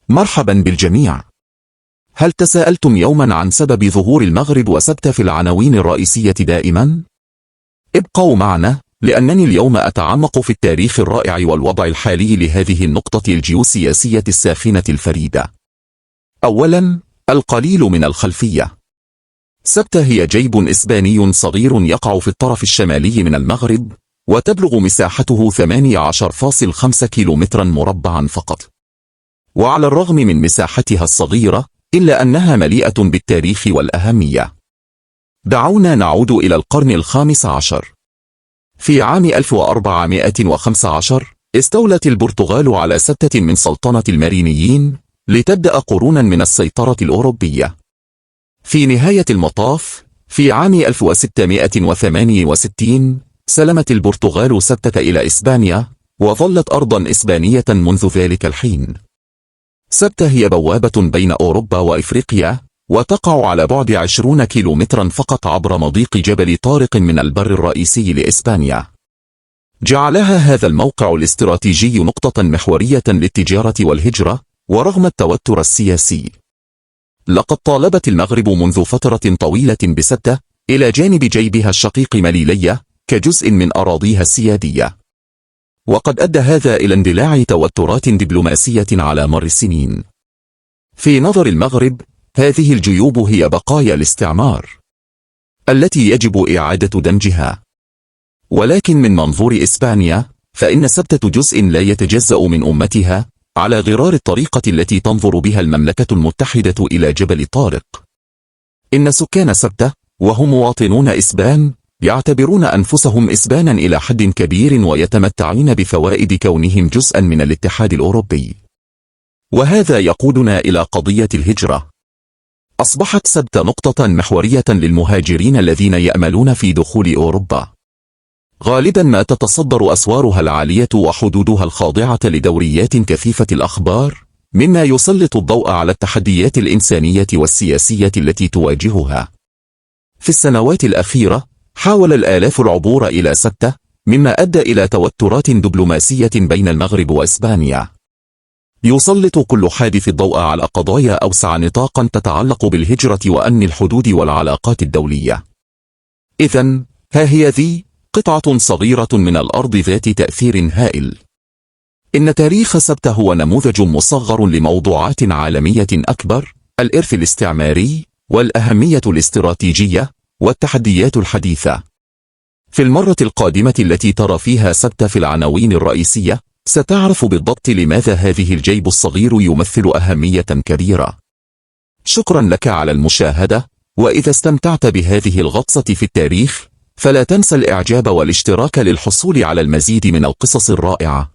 مرحبا بالجميع. هل تساءلتم يوما عن سبب ظهور المغرب وسبتة في العناوين الرئيسية دائما؟ ابقوا معنا، لأنني اليوم أتعمق في التاريخ الرائع والوضع الحالي لهذه النقطة الجيوسياسية الساخنة الفريدة. أولا، القليل من الخلفية. سبتة هي جيب إسباني صغير يقع في الطرف الشمالي من المغرب، وتبلغ مساحته 18.5 كيلومترا مربعا فقط. وعلى الرغم من مساحتها الصغيرة، إلا أنها مليئة بالتاريخ والأهمية. دعونا نعود إلى القرن الخامس عشر. في عام 1415 استولت البرتغال على سبتة من سلطنة المارينيين، لتبدأ قرونا من السيطرة الأوروبية. في نهاية المطاف، في عام 1668 سلمت البرتغال سبتة إلى إسبانيا، وظلت أرضا إسبانية منذ ذلك الحين. سبتة هي بوابة بين أوروبا وإفريقيا، وتقع على بعد 20 كيلومترا فقط عبر مضيق جبل طارق من البر الرئيسي لإسبانيا. جعلها هذا الموقع الاستراتيجي نقطة محورية للتجارة والهجرة، ورغم التوتر السياسي. لقد طالبت المغرب منذ فترة طويلة بسبتة، إلى جانب جيبها الشقيق مليلية، كجزء من أراضيها السيادية. وقد أدى هذا إلى اندلاع توترات دبلوماسية على مر السنين. في نظر المغرب، هذه الجيوب هي بقايا الاستعمار التي يجب إعادة دمجها. ولكن من منظور إسبانيا، فإن سبتة جزء لا يتجزأ من أمتها، على غرار الطريقة التي تنظر بها المملكة المتحدة إلى جبل طارق. إن سكان سبتة، وهم مواطنون إسبان، يعتبرون أنفسهم إسبانا إلى حد كبير، ويتمتعون بفوائد كونهم جزءا من الاتحاد الأوروبي. وهذا يقودنا إلى قضية الهجرة. أصبحت سبتة نقطة محورية للمهاجرين الذين يأملون في دخول أوروبا. غالبا ما تتصدر أسوارها العالية وحدودها الخاضعة لدوريات كثيفة الأخبار، مما يسلط الضوء على التحديات الإنسانية والسياسية التي تواجهها. في السنوات الأخيرة، حاول الآلاف العبور إلى سبتة، مما أدى إلى توترات دبلوماسية بين المغرب وإسبانيا. يسلط كل حادث الضوء على قضايا أوسع نطاقا تتعلق بالهجرة وأمن الحدود والعلاقات الدولية. إذن، ها هي ذي قطعة صغيرة من الأرض ذات تأثير هائل. إن تاريخ سبتة هو نموذج مصغر لموضوعات عالمية أكبر: الإرث الاستعماري، والأهمية الاستراتيجية، والتحديات الحديثة. في المرة القادمة التي ترى فيها سبتة في العناوين الرئيسية، ستعرف بالضبط لماذا هذه الجيب الصغير يمثل أهمية كبيرة. شكرا لك على المشاهدة، وإذا استمتعت بهذه الغطسة في التاريخ، فلا تنسى الإعجاب والاشتراك للحصول على المزيد من القصص الرائعة.